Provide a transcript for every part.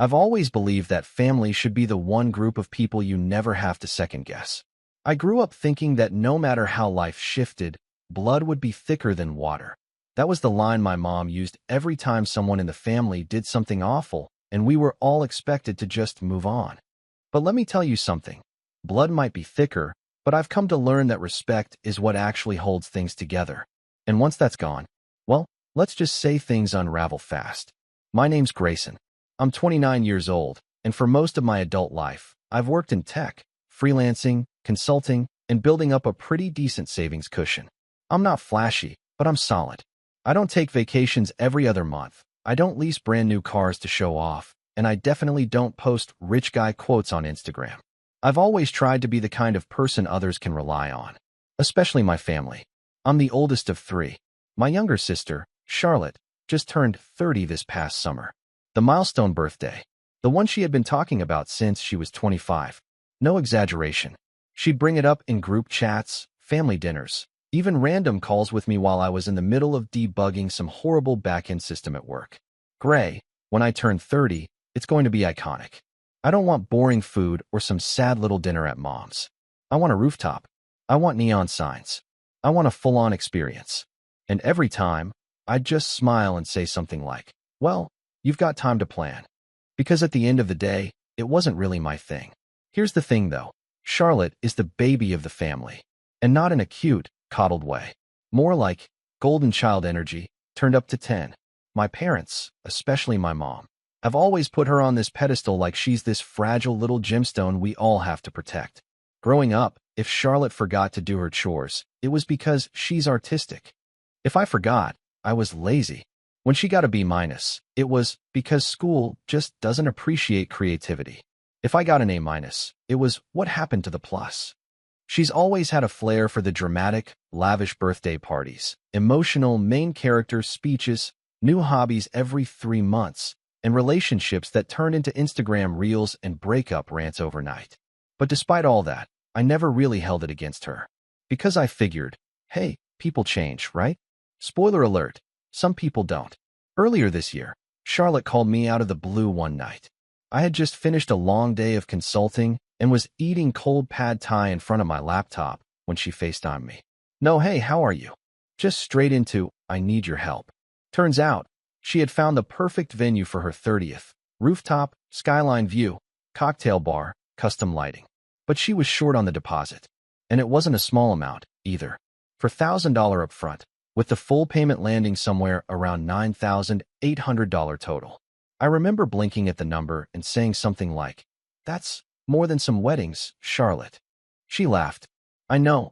I've always believed that family should be the one group of people you never have to second guess. I grew up thinking that no matter how life shifted, blood would be thicker than water. That was the line my mom used every time someone in the family did something awful, and we were all expected to just move on. But let me tell you something. Blood might be thicker, but I've come to learn that respect is what actually holds things together. And once that's gone, well, let's just say things unravel fast. My name's Grayson. I'm 29 years old, and for most of my adult life, I've worked in tech, freelancing, consulting, and building up a pretty decent savings cushion. I'm not flashy, but I'm solid. I don't take vacations every other month. I don't lease brand new cars to show off, and I definitely don't post rich guy quotes on Instagram. I've always tried to be the kind of person others can rely on, especially my family. I'm the oldest of three. My younger sister, Charlotte, just turned 30 this past summer. The milestone birthday. The one she had been talking about since she was 25. No exaggeration. She'd bring it up in group chats, family dinners, even random calls with me while I was in the middle of debugging some horrible back-end system at work. Gray, when I turn 30, it's going to be iconic. I don't want boring food or some sad little dinner at mom's. I want a rooftop. I want neon signs. I want a full-on experience. And every time, I'd just smile and say something like, well, you've got time to plan. Because at the end of the day, it wasn't really my thing. Here's the thing though. Charlotte is the baby of the family. And not in a cute, coddled way. More like golden child energy, turned up to 10. My parents, especially my mom, have always put her on this pedestal like she's this fragile little gemstone we all have to protect. Growing up, if Charlotte forgot to do her chores, it was because she's artistic. If I forgot, I was lazy. When she got a B-, it was because school just doesn't appreciate creativity. If I got an A-, it was what happened to the plus. She's always had a flair for the dramatic, lavish birthday parties, emotional main character speeches, new hobbies every 3 months, and relationships that turn into Instagram reels and breakup rants overnight. But despite all that, I never really held it against her. Because I figured, hey, people change, right? Spoiler alert, some people don't. Earlier this year, Charlotte called me out of the blue one night. I had just finished a long day of consulting and was eating cold pad thai in front of my laptop when she FaceTimed me. No, hey, how are you? Just straight into, I need your help. Turns out, she had found the perfect venue for her 30th. Rooftop, skyline view, cocktail bar, custom lighting. But she was short on the deposit. And it wasn't a small amount, either. For $1,000 upfront, with the full payment landing somewhere around $9,800 total. I remember blinking at the number and saying something like, that's more than some weddings, Charlotte. She laughed. I know,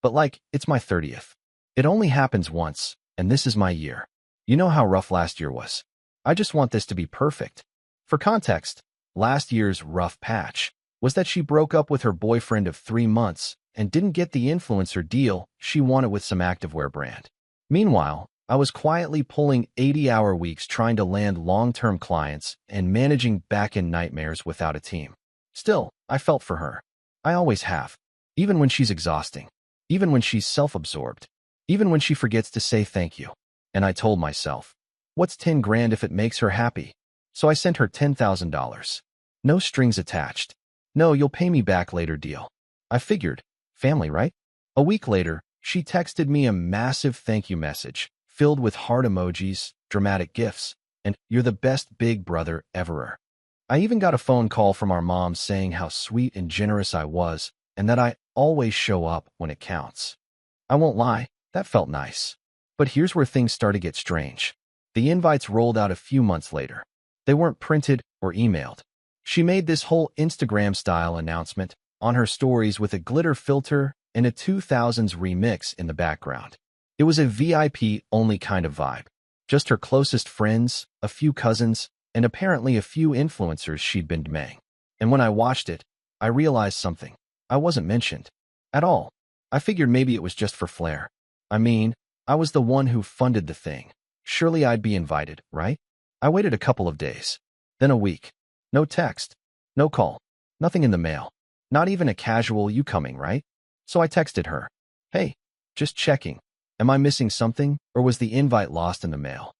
but like, it's my 30th. It only happens once, and this is my year. You know how rough last year was. I just want this to be perfect. For context, last year's rough patch was that she broke up with her boyfriend of 3 months and didn't get the influencer deal she wanted with some activewear brand. Meanwhile, I was quietly pulling 80-hour weeks trying to land long-term clients and managing back-end nightmares without a team. Still, I felt for her. I always have. Even when she's exhausting. Even when she's self-absorbed. Even when she forgets to say thank you. And I told myself, what's 10 grand if it makes her happy? So I sent her $10,000. No strings attached. No, you'll pay me back later deal. I figured, family, right? A week later, she texted me a massive thank you message, filled with heart emojis, dramatic gifs, and you're the best big brother ever. I even got a phone call from our mom saying how sweet and generous I was, and that I always show up when it counts. I won't lie, that felt nice. But here's where things start to get strange. The invites rolled out a few months later. They weren't printed or emailed. She made this whole Instagram-style announcement on her stories with a glitter filter and a 2000s remix in the background. It was a VIP-only kind of vibe. Just her closest friends, a few cousins, and apparently a few influencers she'd been DMing. And when I watched it, I realized something. I wasn't mentioned. At all. I figured maybe it was just for flair. I mean, I was the one who funded the thing. Surely I'd be invited, right? I waited a couple of days. Then a week. No text. No call. Nothing in the mail. Not even a casual "you coming, right?" So I texted her. Hey, just checking. Am I missing something, or was the invite lost in the mail?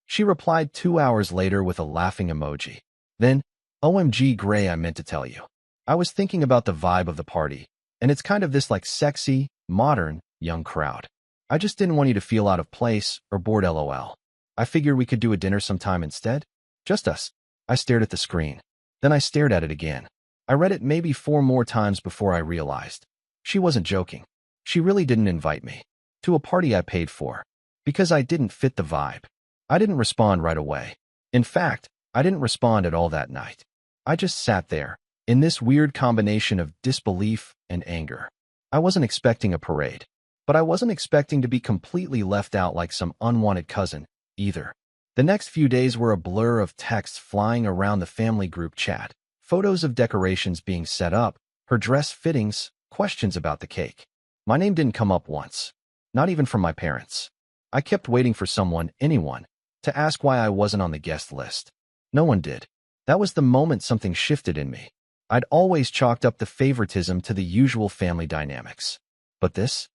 She replied 2 hours later with a laughing emoji. Then, OMG Gray, I meant to tell you. I was thinking about the vibe of the party, and it's kind of this like sexy, modern, young crowd. I just didn't want you to feel out of place or bored lol. I figured we could do a dinner sometime instead. Just us. I stared at the screen. Then I stared at it again. I read it maybe 4 more times before I realized. She wasn't joking. She really didn't invite me to a party I paid for because I didn't fit the vibe. I didn't respond right away. In fact, I didn't respond at all that night. I just sat there, in this weird combination of disbelief and anger. I wasn't expecting a parade, but I wasn't expecting to be completely left out like some unwanted cousin, either. The next few days were a blur of texts flying around the family group chat, photos of decorations being set up, her dress fittings, questions about the cake. My name didn't come up once, not even from my parents. I kept waiting for someone, anyone, to ask why I wasn't on the guest list. No one did. That was the moment something shifted in me. I'd always chalked up the favoritism to the usual family dynamics. But this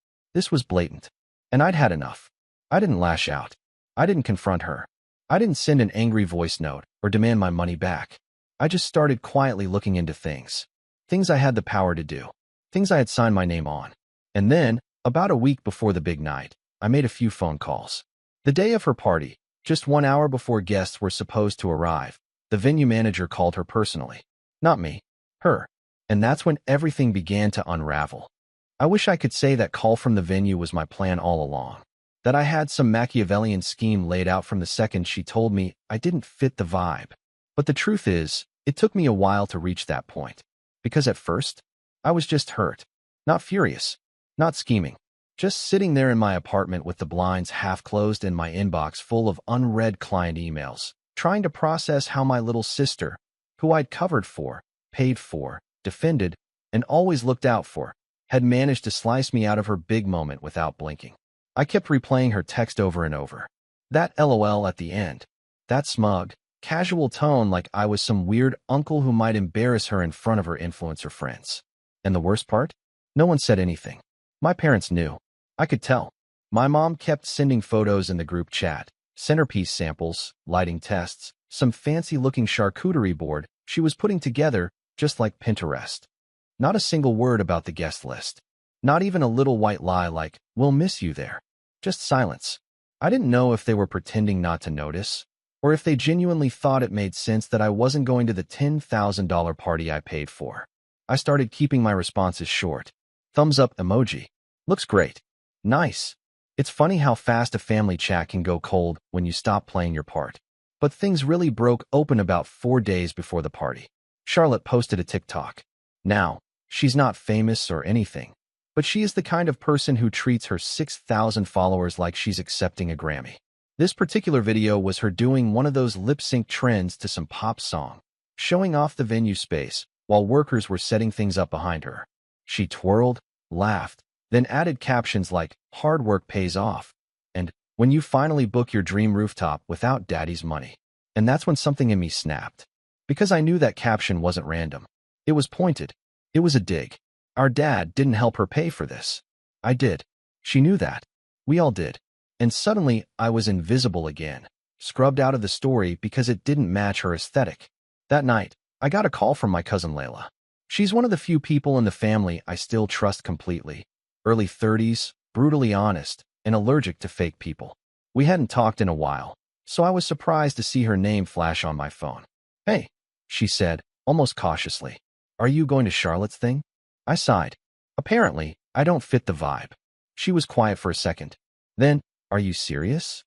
was blatant. And I'd had enough. I didn't lash out. I didn't confront her. I didn't send an angry voice note or demand my money back. I just started quietly looking into things. Things I had the power to do. Things I had signed my name on. And then, about a week before the big night, I made a few phone calls. The day of her party, just 1 hour before guests were supposed to arrive, the venue manager called her personally. Not me. Her. And that's when everything began to unravel. I wish I could say that call from the venue was my plan all along. That I had some Machiavellian scheme laid out from the second she told me I didn't fit the vibe. But the truth is, it took me a while to reach that point. Because at first, I was just hurt. Not furious. Not scheming. Just sitting there in my apartment with the blinds half closed and my inbox full of unread client emails, trying to process how my little sister, who I'd covered for, paid for, defended, and always looked out for, had managed to slice me out of her big moment without blinking. I kept replaying her text over and over. That LOL at the end. That smug, casual tone like I was some weird uncle who might embarrass her in front of her influencer friends. And the worst part? No one said anything. My parents knew. I could tell. My mom kept sending photos in the group chat, centerpiece samples, lighting tests, some fancy-looking charcuterie board she was putting together just like Pinterest. Not a single word about the guest list. Not even a little white lie like, "We'll miss you there." Just silence. I didn't know if they were pretending not to notice, or if they genuinely thought it made sense that I wasn't going to the $10,000 party I paid for. I started keeping my responses short. Thumbs up emoji. Looks great. Nice. It's funny how fast a family chat can go cold when you stop playing your part. But things really broke open about 4 days before the party. Charlotte posted a TikTok. Now, she's not famous or anything, but she is the kind of person who treats her 6,000 followers like she's accepting a Grammy. This particular video was her doing one of those lip-sync trends to some pop song, showing off the venue space while workers were setting things up behind her. She twirled, laughed, then added captions like, "Hard work pays off," and "When you finally book your dream rooftop without daddy's money." And that's when something in me snapped. Because I knew that caption wasn't random. It was pointed. It was a dig. Our dad didn't help her pay for this. I did. She knew that. We all did. And suddenly, I was invisible again, scrubbed out of the story because it didn't match her aesthetic. That night, I got a call from my cousin Layla. She's one of the few people in the family I still trust completely. Early 30s, brutally honest, and allergic to fake people. We hadn't talked in a while, so I was surprised to see her name flash on my phone. "Hey," she said, almost cautiously. "Are you going to Charlotte's thing?" I sighed. Apparently, I don't fit the vibe. She was quiet for a second. Then, "Are you serious?"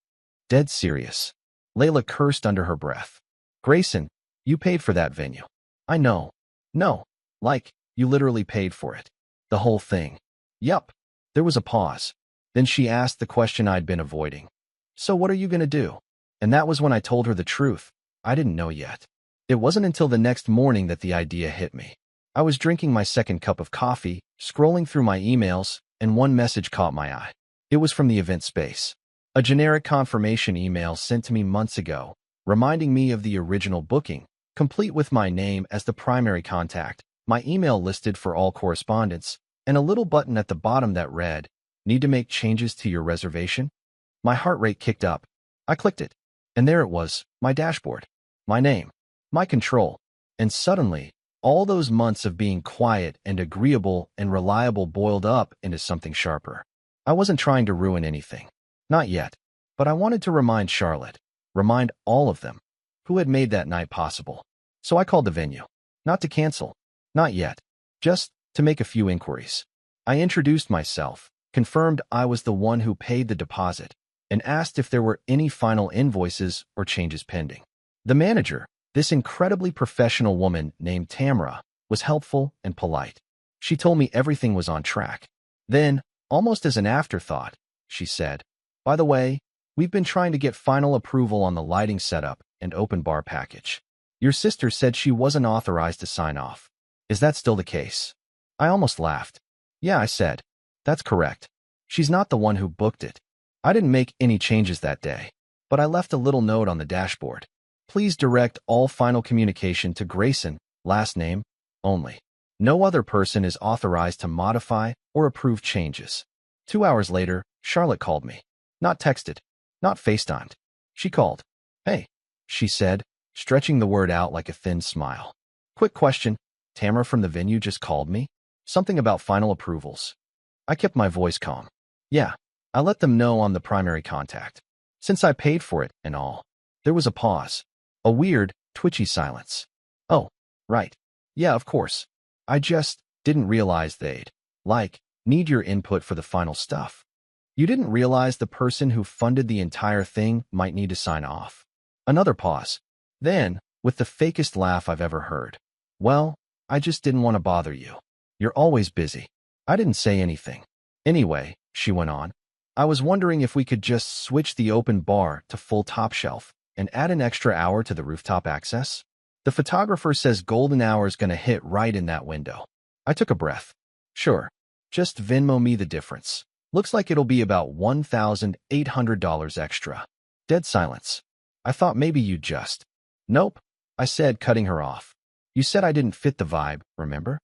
"Dead serious." Layla cursed under her breath. "Grayson, you paid for that venue." "I know." "No. Like, you literally paid for it. The whole thing." "Yup." There was a pause. Then she asked the question I'd been avoiding. "So what are you going to do?" And that was when I told her the truth. I didn't know yet. It wasn't until the next morning that the idea hit me. I was drinking my second cup of coffee, scrolling through my emails, and one message caught my eye. It was from the event space. A generic confirmation email sent to me months ago, reminding me of the original booking, complete with my name as the primary contact, my email listed for all correspondence, and a little button at the bottom that read, "Need to make changes to your reservation?" My heart rate kicked up. I clicked it. And there it was, my dashboard. My name. my control. And suddenly, all those months of being quiet and agreeable and reliable boiled up into something sharper. I wasn't trying to ruin anything. Not yet. But I wanted to remind Charlotte, remind all of them, who had made that night possible. So I called the venue. Not to cancel. Not yet. Just to make a few inquiries. I introduced myself, confirmed I was the one who paid the deposit, and asked if there were any final invoices or changes pending. The manager, this incredibly professional woman named Tamara, was helpful and polite. She told me everything was on track. Then, almost as an afterthought, she said, "By the way, we've been trying to get final approval on the lighting setup and open bar package. Your sister said she wasn't authorized to sign off. Is that still the case?" I almost laughed. "Yeah," I said. "That's correct. She's not the one who booked it. I didn't make any changes that day, but I left a little note on the dashboard. Please direct all final communication to Grayson, last name, only. No other person is authorized to modify or approve changes." 2 hours later, Charlotte called me. Not texted. Not FaceTimed. She called. "Hey," she said, stretching the word out like a thin smile. "Quick question. Tamara from the venue just called me. Something about final approvals." I kept my voice calm. "Yeah, I let them know I'm the primary contact. Since I paid for it and all." There was a pause. A weird, twitchy silence. "Oh, right. Yeah, of course. I just didn't realize they'd, need your input for the final stuff. You didn't realize the person who funded the entire thing might need to sign off." Another pause. Then, with the fakest laugh I've ever heard. "Well, I just didn't want to bother you. You're always busy." I didn't say anything. "Anyway," she went on, "I was wondering if we could just switch the open bar to full top shelf and add an extra hour to the rooftop access. The photographer says golden hour's gonna hit right in that window." I took a breath. "Sure. Just Venmo me the difference. Looks like it'll be about $1,800 extra." Dead silence. I thought maybe you'd just. "Nope," I said, cutting her off. "You said I didn't fit the vibe, remember?"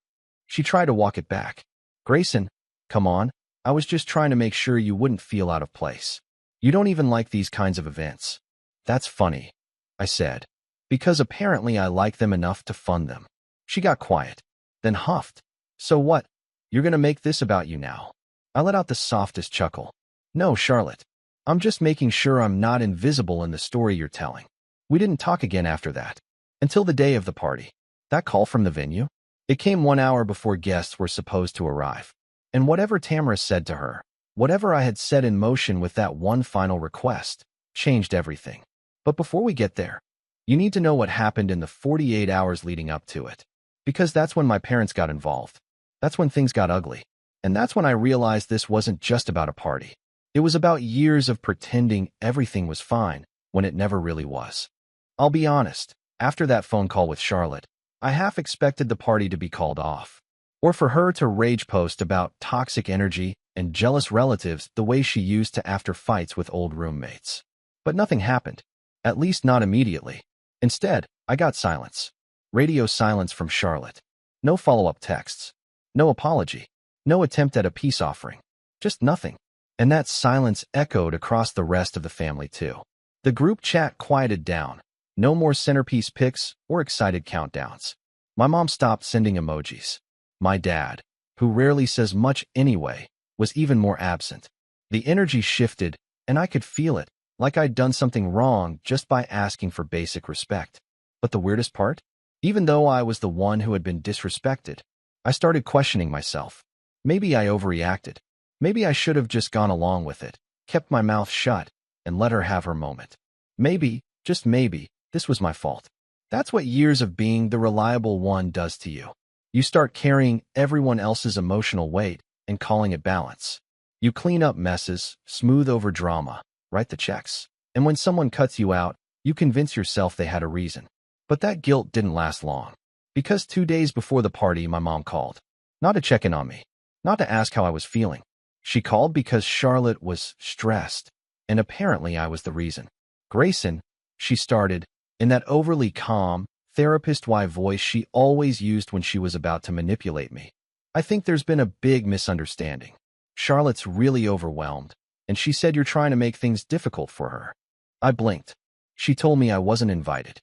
She tried to walk it back. "Grayson, come on. I was just trying to make sure you wouldn't feel out of place. You don't even like these kinds of events." "That's funny," I said, "because apparently I like them enough to fund them." She got quiet, then huffed. "So what? You're gonna make this about you now?" I let out the softest chuckle. "No, Charlotte. I'm just making sure I'm not invisible in the story you're telling." We didn't talk again after that. Until the day of the party. That call from the venue? It came 1 hour before guests were supposed to arrive. And whatever Tamara said to her, whatever I had set in motion with that one final request, changed everything. But before we get there, you need to know what happened in the 48 hours leading up to it. Because that's when my parents got involved. That's when things got ugly. And that's when I realized this wasn't just about a party. It was about years of pretending everything was fine when it never really was. I'll be honest, after that phone call with Charlotte, I half expected the party to be called off. Or for her to rage post about toxic energy and jealous relatives the way she used to after fights with old roommates. But nothing happened. At least not immediately. Instead, I got silence. Radio silence from Charlotte. No follow-up texts. No apology. No attempt at a peace offering. Just nothing. And that silence echoed across the rest of the family too. The group chat quieted down. No more centerpiece pics or excited countdowns. My mom stopped sending emojis. My dad, who rarely says much anyway, was even more absent. The energy shifted, and I could feel it, like I'd done something wrong just by asking for basic respect. But the weirdest part? Even though I was the one who had been disrespected, I started questioning myself. Maybe I overreacted. Maybe I should have just gone along with it, kept my mouth shut, and let her have her moment. Maybe, just maybe, this was my fault. That's what years of being the reliable one does to you. You start carrying everyone else's emotional weight and calling it balance. You clean up messes, smooth over drama, write the checks. And when someone cuts you out, you convince yourself they had a reason. But that guilt didn't last long. Because 2 days before the party, my mom called. Not to check in on me. Not to ask how I was feeling. She called because Charlotte was stressed, and apparently I was the reason. "Grayson," she started, in that overly calm, therapist-y voice she always used when she was about to manipulate me. "I think there's been a big misunderstanding. Charlotte's really overwhelmed, and she said you're trying to make things difficult for her." I blinked. She told me I wasn't invited.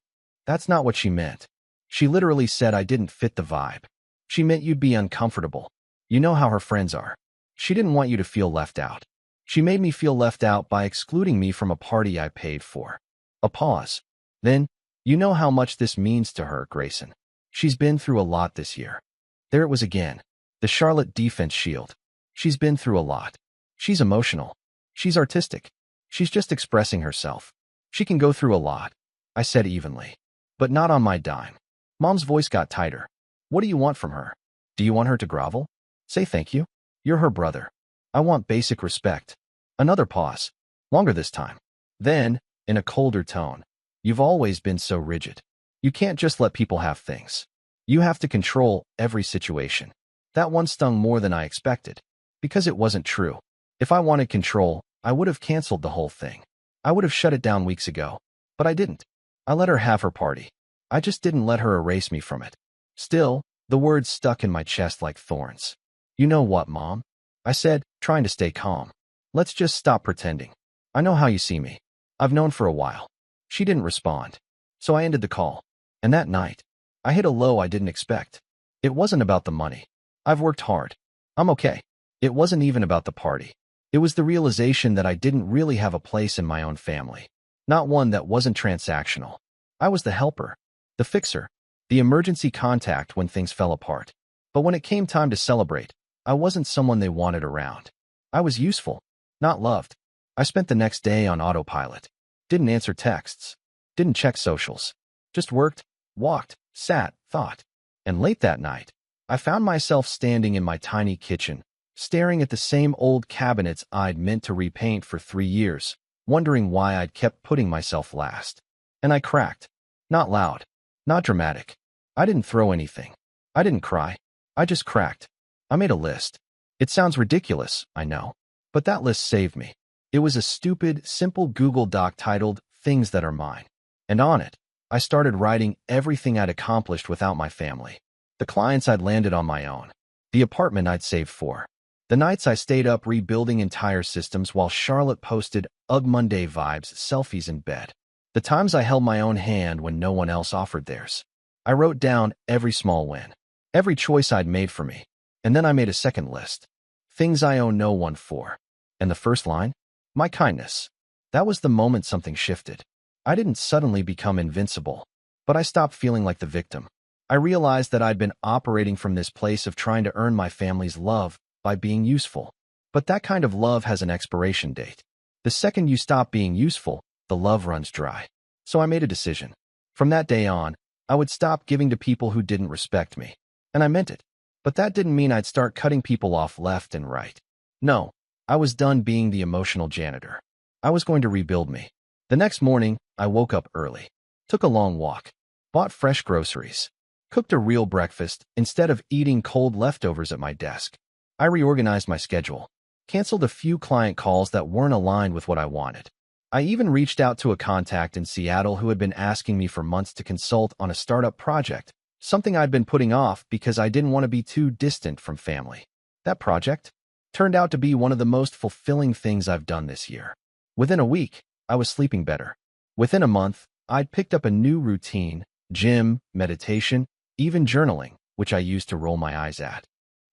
That's not what she meant. She literally said I didn't fit the vibe. She meant you'd be uncomfortable. You know how her friends are. She didn't want you to feel left out. She made me feel left out by excluding me from a party I paid for. A pause. Then, you know how much this means to her, Grayson. She's been through a lot this year. There it was again. The Charlotte defense shield. She's been through a lot. She's emotional. She's artistic. She's just expressing herself. She can go through a lot, I said evenly. But not on my dime. Mom's voice got tighter. What do you want from her? Do you want her to grovel? Say thank you? You're her brother. I want basic respect. Another pause. Longer this time. Then, in a colder tone, you've always been so rigid. You can't just let people have things. You have to control every situation. That one stung more than I expected. Because it wasn't true. If I wanted control, I would have canceled the whole thing. I would have shut it down weeks ago. But I didn't. I let her have her party. I just didn't let her erase me from it. Still, the words stuck in my chest like thorns. You know what, Mom? I said, trying to stay calm. Let's just stop pretending. I know how you see me. I've known for a while. She didn't respond. So I ended the call. And that night, I hit a low I didn't expect. It wasn't about the money. I've worked hard. I'm okay. It wasn't even about the party. It was the realization that I didn't really have a place in my own family. Not one that wasn't transactional. I was the helper, the fixer, the emergency contact when things fell apart. But when it came time to celebrate, I wasn't someone they wanted around. I was useful, not loved. I spent the next day on autopilot. Didn't answer texts. Didn't check socials. Just worked, walked, sat, thought. And late that night, I found myself standing in my tiny kitchen, staring at the same old cabinets I'd meant to repaint for 3 years, wondering why I'd kept putting myself last. And I cracked. Not loud. Not dramatic. I didn't throw anything. I didn't cry. I just cracked. I made a list. It sounds ridiculous, I know. But that list saved me. It was a stupid, simple Google Doc titled Things That Are Mine. And on it, I started writing everything I'd accomplished without my family. The clients I'd landed on my own. The apartment I'd saved for. The nights I stayed up rebuilding entire systems while Charlotte posted Ugh Monday vibes selfies in bed. The times I held my own hand when no one else offered theirs. I wrote down every small win. Every choice I'd made for me. And then I made a second list. Things I owe no one for. And the first line? My kindness. That was the moment something shifted. I didn't suddenly become invincible. But I stopped feeling like the victim. I realized that I'd been operating from this place of trying to earn my family's love by being useful. But that kind of love has an expiration date. The second you stop being useful, the love runs dry. So I made a decision. From that day on, I would stop giving to people who didn't respect me. And I meant it. But that didn't mean I'd start cutting people off left and right. No, I was done being the emotional janitor. I was going to rebuild me. The next morning, I woke up early. Took a long walk. Bought fresh groceries. Cooked a real breakfast instead of eating cold leftovers at my desk. I reorganized my schedule. Canceled a few client calls that weren't aligned with what I wanted. I even reached out to a contact in Seattle who had been asking me for months to consult on a startup project, something I'd been putting off because I didn't want to be too distant from family. That project turned out to be one of the most fulfilling things I've done this year. Within a week, I was sleeping better. Within a month, I'd picked up a new routine, gym, meditation, even journaling, which I used to roll my eyes at.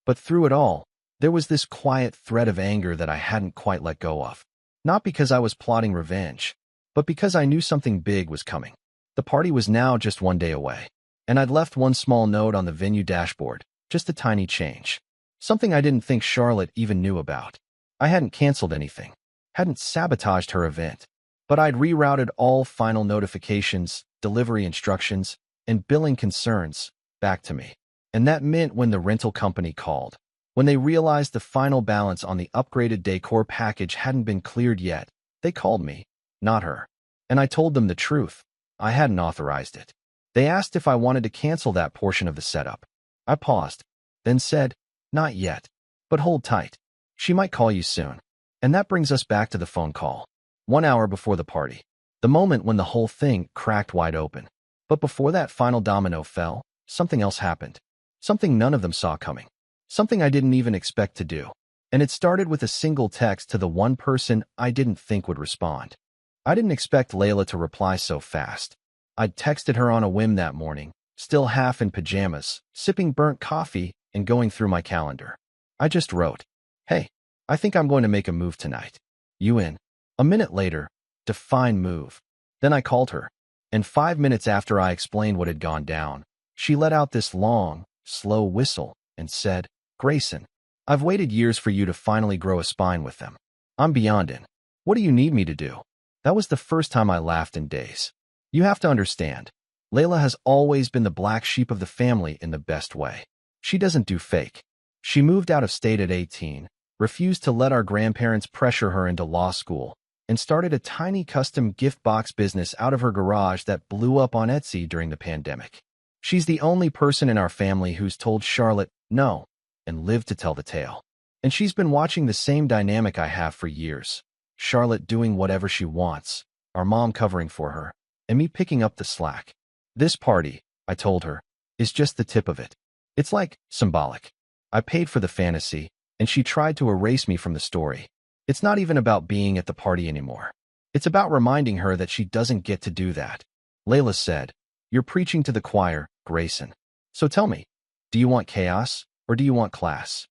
But through it all, there was this quiet thread of anger that I hadn't quite let go of. Not because I was plotting revenge, but because I knew something big was coming. The party was now just 1 day away, and I'd left one small note on the venue dashboard, just a tiny change. Something I didn't think Charlotte even knew about. I hadn't canceled anything, hadn't sabotaged her event, but I'd rerouted all final notifications, delivery instructions, and billing concerns back to me. And that meant when the rental company called, when they realized the final balance on the upgraded decor package hadn't been cleared yet, they called me, not her. And I told them the truth. I hadn't authorized it. They asked if I wanted to cancel that portion of the setup. I paused, then said, not yet, but hold tight. She might call you soon. And that brings us back to the phone call. 1 hour before the party. The moment when the whole thing cracked wide open. But before that final domino fell, something else happened. Something none of them saw coming. Something I didn't even expect to do. And it started with a single text to the one person I didn't think would respond. I didn't expect Layla to reply so fast. I'd texted her on a whim that morning, still half in pajamas, sipping burnt coffee and going through my calendar. I just wrote, "Hey, I think I'm going to make a move tonight. You in?" A minute later, define move. Then I called her, and 5 minutes after I explained what had gone down, she let out this long, slow whistle and said, "Grayson, I've waited years for you to finally grow a spine with them. I'm beyond in. What do you need me to do?" That was the first time I laughed in days. You have to understand, Layla has always been the black sheep of the family in the best way. She doesn't do fake. She moved out of state at 18, refused to let our grandparents pressure her into law school, and started a tiny custom gift box business out of her garage that blew up on Etsy during the pandemic. She's the only person in our family who's told Charlotte no and lived to tell the tale. And she's been watching the same dynamic I have for years. Charlotte doing whatever she wants, our mom covering for her, and me picking up the slack. This party, I told her, is just the tip of it. It's like symbolic. I paid for the fantasy, and she tried to erase me from the story. It's not even about being at the party anymore. It's about reminding her that she doesn't get to do that. Layla said, "You're preaching to the choir, Grayson. So tell me, do you want chaos or do you want class?"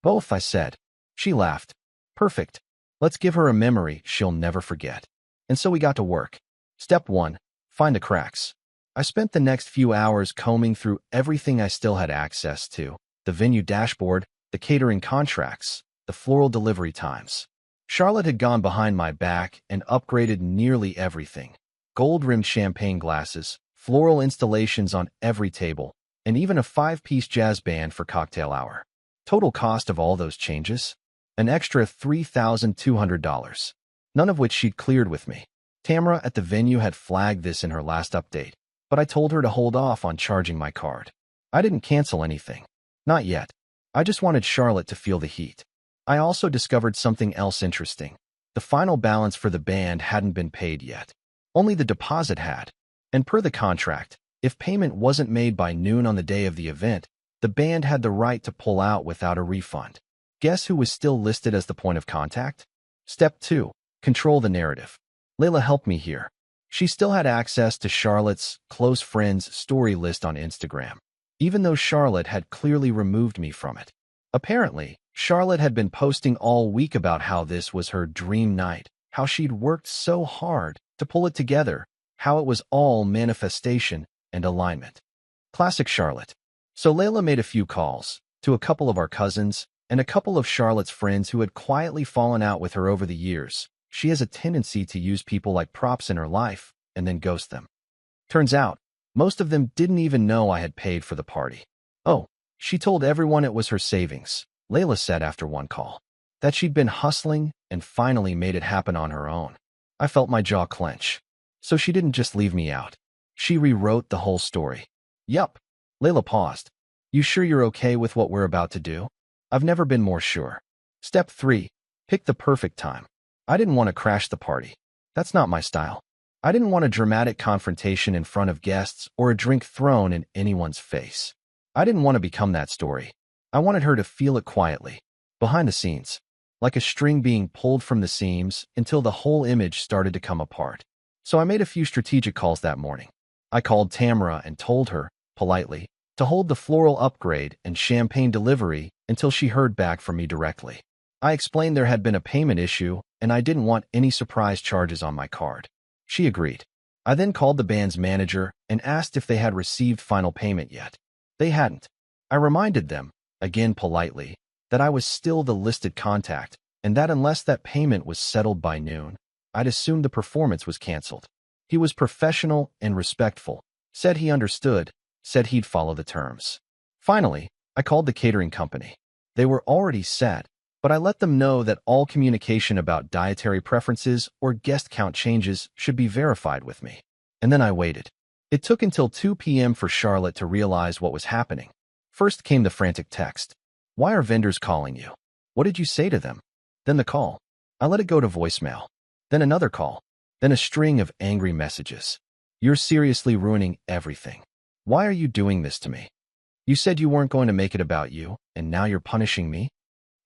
"Both," I said. She laughed. "Perfect. Let's give her a memory she'll never forget." And so we got to work. Step 1, find the cracks. I spent the next few hours combing through everything I still had access to: the venue dashboard, the catering contracts, the floral delivery times. Charlotte had gone behind my back and upgraded nearly everything: gold-rimmed champagne glasses, floral installations on every table, and even a 5-piece jazz band for cocktail hour. Total cost of all those changes? An extra $3,200, none of which she'd cleared with me. Tamara at the venue had flagged this in her last update, but I told her to hold off on charging my card. I didn't cancel anything. Not yet. I just wanted Charlotte to feel the heat. I also discovered something else interesting. The final balance for the band hadn't been paid yet. Only the deposit had. And per the contract, if payment wasn't made by noon on the day of the event, the band had the right to pull out without a refund. Guess who was still listed as the point of contact? Step 2, control the narrative. Layla helped me here. She still had access to Charlotte's close friends story list on Instagram, even though Charlotte had clearly removed me from it. Apparently, Charlotte had been posting all week about how this was her dream night, how she'd worked so hard to pull it together, how it was all manifestation and alignment. Classic Charlotte. So Layla made a few calls to a couple of our cousins and a couple of Charlotte's friends who had quietly fallen out with her over the years. She has a tendency to use people like props in her life and then ghost them. Turns out, most of them didn't even know I had paid for the party. "Oh, she told everyone it was her savings," Layla said after one call, "that she'd been hustling and finally made it happen on her own." I felt my jaw clench. So she didn't just leave me out. She rewrote the whole story. "Yup." Layla paused. "You sure you're okay with what we're about to do?" "I've never been more sure." Step 3, pick the perfect time. I didn't want to crash the party. That's not my style. I didn't want a dramatic confrontation in front of guests or a drink thrown in anyone's face. I didn't want to become that story. I wanted her to feel it quietly, behind the scenes, like a string being pulled from the seams until the whole image started to come apart. So I made a few strategic calls that morning. I called Tamara and told her, politely, to hold the floral upgrade and champagne delivery until she heard back from me directly. I explained there had been a payment issue and I didn't want any surprise charges on my card. She agreed. I then called the band's manager and asked if they had received final payment yet. They hadn't. I reminded them, again politely, that I was still the listed contact and that unless that payment was settled by noon, I'd assumed the performance was canceled. He was professional and respectful, said he understood, said he'd follow the terms. Finally, I called the catering company. They were already set, but I let them know that all communication about dietary preferences or guest count changes should be verified with me. And then I waited. It took until 2 p.m. for Charlotte to realize what was happening. First came the frantic text. "Why are vendors calling you? What did you say to them?" Then the call. I let it go to voicemail. Then another call. Then a string of angry messages. "You're seriously ruining everything. Why are you doing this to me? You said you weren't going to make it about you, and now you're punishing me?"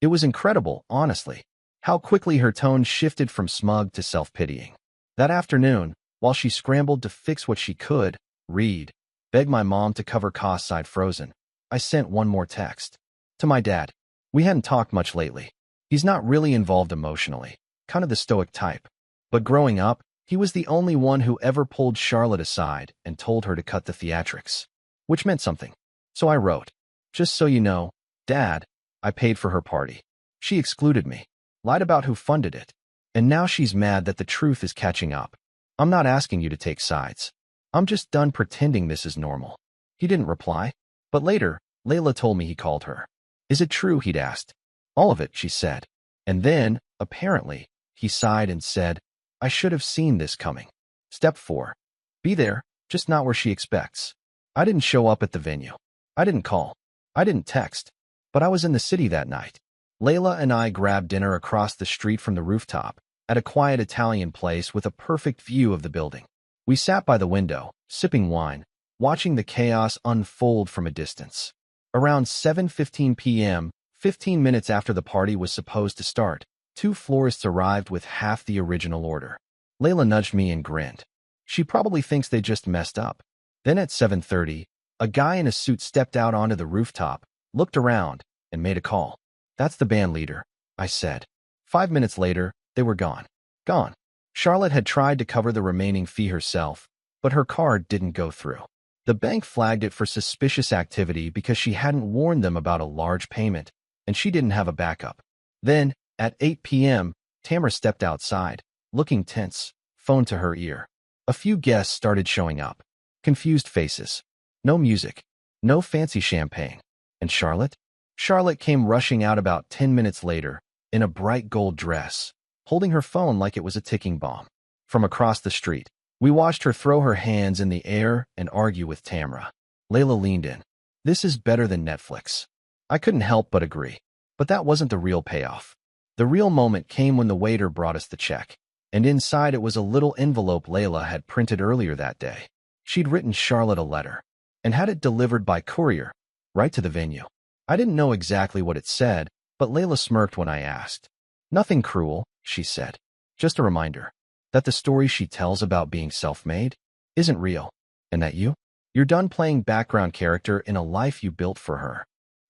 It was incredible, honestly, how quickly her tone shifted from smug to self-pitying. That afternoon, while she scrambled to fix what she could, read, beg my mom to cover costs I'd frozen. I sent one more text. To my dad. We hadn't talked much lately. He's not really involved emotionally, kind of the stoic type. But growing up, he was the only one who ever pulled Charlotte aside and told her to cut the theatrics, which meant something. So I wrote, just so you know, Dad, I paid for her party. She excluded me, lied about who funded it, and now she's mad that the truth is catching up. I'm not asking you to take sides. I'm just done pretending this is normal. He didn't reply, but later, Layla told me he called her. Is it true, he'd asked. All of it, she said. And then, apparently, he sighed and said, I should have seen this coming. Step 4. Be there, just not where she expects. I didn't show up at the venue. I didn't call. I didn't text. But I was in the city that night. Layla and I grabbed dinner across the street from the rooftop, at a quiet Italian place with a perfect view of the building. We sat by the window, sipping wine, watching the chaos unfold from a distance. Around 7:15 p.m., 15 minutes after the party was supposed to start, 2 florists arrived with half the original order. Layla nudged me and grinned. She probably thinks they just messed up. Then at 7:30, a guy in a suit stepped out onto the rooftop, looked around, and made a call. That's the band leader, I said. 5 minutes later, they were gone. Gone. Charlotte had tried to cover the remaining fee herself, but her card didn't go through. The bank flagged it for suspicious activity because she hadn't warned them about a large payment, and she didn't have a backup. Then, at 8 p.m., Tamara stepped outside, looking tense, phone to her ear. A few guests started showing up. Confused faces. No music. No fancy champagne. And Charlotte? Charlotte came rushing out about 10 minutes later, in a bright gold dress, holding her phone like it was a ticking bomb. From across the street, we watched her throw her hands in the air and argue with Tamara. Layla leaned in. This is better than Netflix. I couldn't help but agree. But that wasn't the real payoff. The real moment came when the waiter brought us the check, and inside it was a little envelope Layla had printed earlier that day. She'd written Charlotte a letter, and had it delivered by courier, right to the venue. I didn't know exactly what it said, but Layla smirked when I asked. Nothing cruel, she said. Just a reminder that the story she tells about being self-made isn't real, and that you're done playing background character in a life you built for her.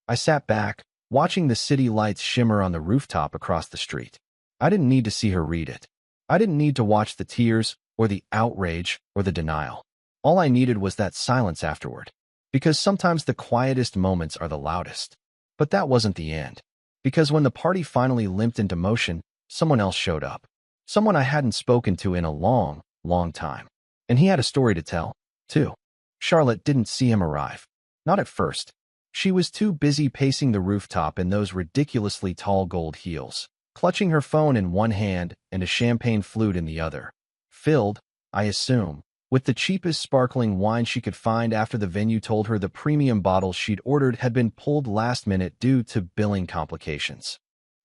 I sat back, watching the city lights shimmer on the rooftop across the street. I didn't need to see her read it. I didn't need to watch the tears, or the outrage, or the denial. All I needed was that silence afterward. Because sometimes the quietest moments are the loudest. But that wasn't the end. Because when the party finally limped into motion, someone else showed up. Someone I hadn't spoken to in a long, long time. And he had a story to tell, too. Charlotte didn't see him arrive. Not at first. She was too busy pacing the rooftop in those ridiculously tall gold heels, clutching her phone in one hand and a champagne flute in the other. Filled, I assume, with the cheapest sparkling wine she could find after the venue told her the premium bottles she'd ordered had been pulled last minute due to billing complications.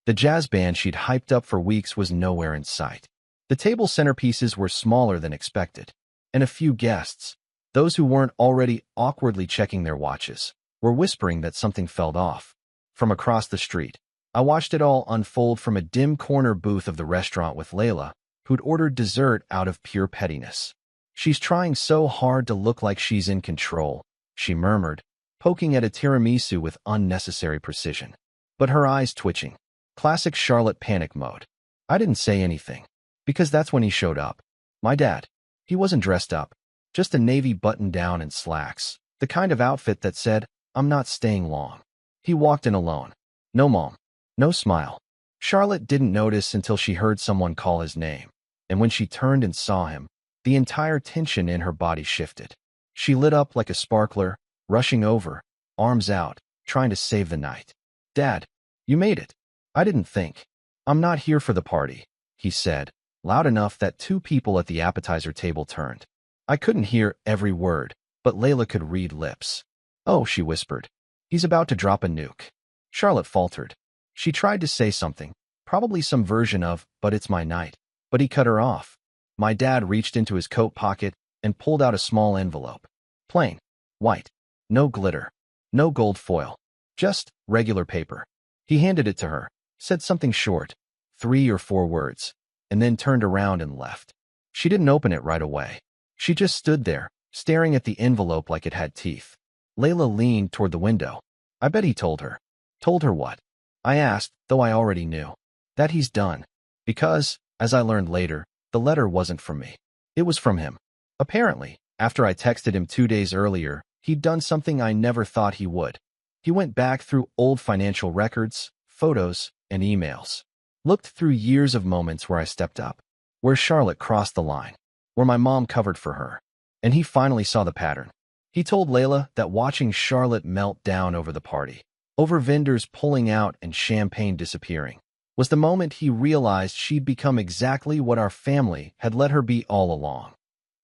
The jazz band she'd hyped up for weeks was nowhere in sight. The table centerpieces were smaller than expected, and a few guests, those who weren't already awkwardly checking their watches, were whispering that something fell off. From across the street, I watched it all unfold from a dim corner booth of the restaurant with Layla, who'd ordered dessert out of pure pettiness. She's trying so hard to look like she's in control, she murmured, poking at a tiramisu with unnecessary precision. But her eyes twitching. Classic Charlotte panic mode. I didn't say anything, because that's when he showed up. My dad. He wasn't dressed up, just a navy button-down and slacks, the kind of outfit that said, I'm not staying long. He walked in alone. No mom. No smile. Charlotte didn't notice until she heard someone call his name, and when she turned and saw him, the entire tension in her body shifted. She lit up like a sparkler, rushing over, arms out, trying to save the night. Dad, you made it. I didn't think. I'm not here for the party, he said, loud enough that 2 people at the appetizer table turned. I couldn't hear every word, but Layla could read lips. Oh, she whispered. He's about to drop a nuke. Charlotte faltered. She tried to say something, probably some version of, but it's my night. But he cut her off. My dad reached into his coat pocket and pulled out a small envelope. Plain. White. No glitter. No gold foil. Just regular paper. He handed it to her, said something short, 3 or 4 words, and then turned around and left. She didn't open it right away. She just stood there, staring at the envelope like it had teeth. Layla leaned toward the window. I bet he told her. Told her what? I asked, though I already knew. That he's done. Because, as I learned later, the letter wasn't from me. It was from him. Apparently, after I texted him 2 days earlier, he'd done something I never thought he would. He went back through old financial records, photos, and emails. Looked through years of moments where I stepped up, where Charlotte crossed the line, where my mom covered for her. And he finally saw the pattern. He told Layla that watching Charlotte melt down over the party, over vendors pulling out and champagne disappearing, was the moment he realized she'd become exactly what our family had let her be all along.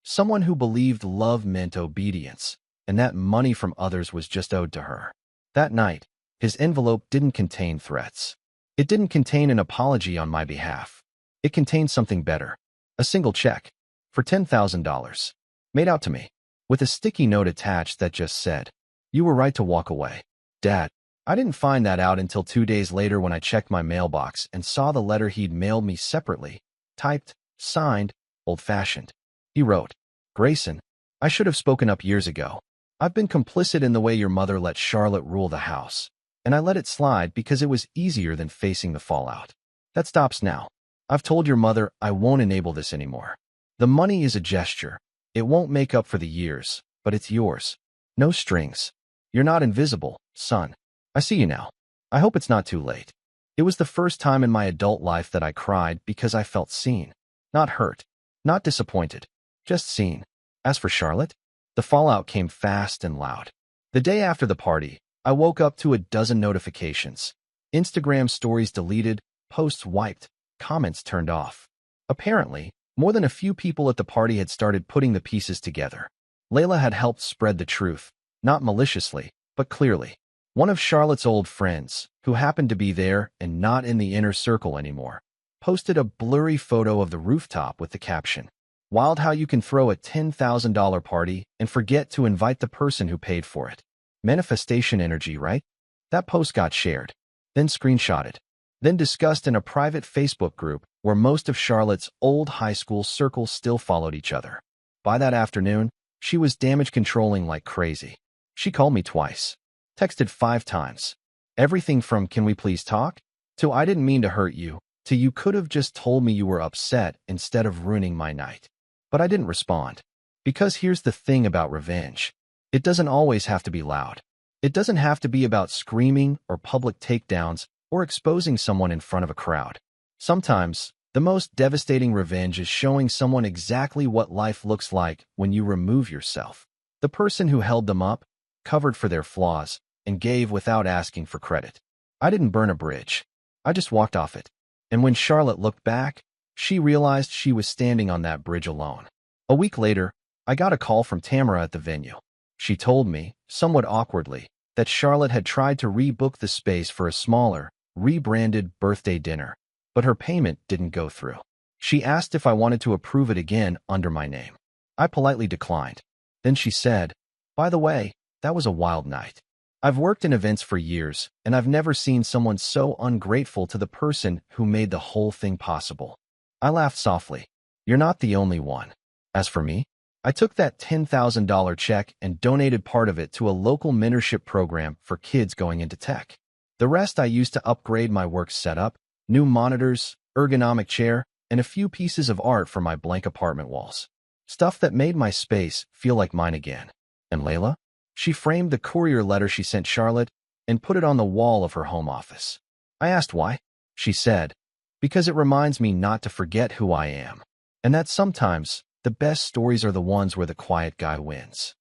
Someone who believed love meant obedience, and that money from others was just owed to her. That night, his envelope didn't contain threats. It didn't contain an apology on my behalf. It contained something better. A single check, for $10,000, made out to me, with a sticky note attached that just said, "You were right to walk away, Dad." I didn't find that out until 2 days later when I checked my mailbox and saw the letter he'd mailed me separately, typed, signed, old-fashioned. He wrote, "Grayson, I should have spoken up years ago. I've been complicit in the way your mother let Charlotte rule the house, and I let it slide because it was easier than facing the fallout. That stops now. I've told your mother I won't enable this anymore. The money is a gesture. It won't make up for the years, but it's yours. No strings. You're not invisible, son. I see you now. I hope it's not too late." It was the first time in my adult life that I cried because I felt seen. Not hurt. Not disappointed. Just seen. As for Charlotte, the fallout came fast and loud. The day after the party, I woke up to a dozen notifications. Instagram stories deleted, posts wiped, comments turned off. Apparently, more than a few people at the party had started putting the pieces together. Layla had helped spread the truth, not maliciously, but clearly. One of Charlotte's old friends, who happened to be there and not in the inner circle anymore, posted a blurry photo of the rooftop with the caption, "Wild how you can throw a $10,000 party and forget to invite the person who paid for it. Manifestation energy, right?" That post got shared, then screenshotted, then discussed in a private Facebook group where most of Charlotte's old high school circles still followed each other. By that afternoon, she was damage controlling like crazy. She called me twice. Texted 5 times. Everything from "Can we please talk?" to "I didn't mean to hurt you," to "You could have just told me you were upset instead of ruining my night." But I didn't respond. Because here's the thing about revenge. It doesn't always have to be loud. It doesn't have to be about screaming or public takedowns or exposing someone in front of a crowd. Sometimes, the most devastating revenge is showing someone exactly what life looks like when you remove yourself. The person who held them up, covered for their flaws, and gave without asking for credit. I didn't burn a bridge. I just walked off it. And when Charlotte looked back, she realized she was standing on that bridge alone. A week later, I got a call from Tamara at the venue. She told me, somewhat awkwardly, that Charlotte had tried to rebook the space for a smaller, rebranded birthday dinner, but her payment didn't go through. She asked if I wanted to approve it again under my name. I politely declined. Then she said, "By the way, that was a wild night. I've worked in events for years, and I've never seen someone so ungrateful to the person who made the whole thing possible." I laughed softly. "You're not the only one." As for me, I took that $10,000 check and donated part of it to a local mentorship program for kids going into tech. The rest I used to upgrade my work setup, new monitors, ergonomic chair, and a few pieces of art for my blank apartment walls. Stuff that made my space feel like mine again. And Layla? She framed the courier letter she sent Charlotte and put it on the wall of her home office. I asked why. She said, "Because it reminds me not to forget who I am, and that sometimes the best stories are the ones where the quiet guy wins."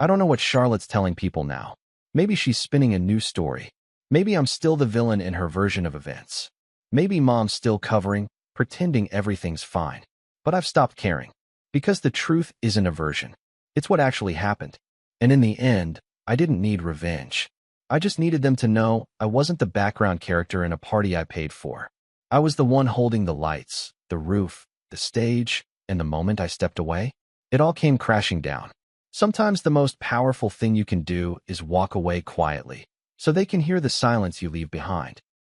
I don't know what Charlotte's telling people now. Maybe she's spinning a new story. Maybe I'm still the villain in her version of events. Maybe Mom's still covering, pretending everything's fine. But I've stopped caring. Because the truth isn't a version. It's what actually happened. And in the end, I didn't need revenge. I just needed them to know I wasn't the background character in a party I paid for. I was the one holding the lights, the roof, the stage, and the moment I stepped away, it all came crashing down. Sometimes the most powerful thing you can do is walk away quietly, so they can hear the silence you leave behind.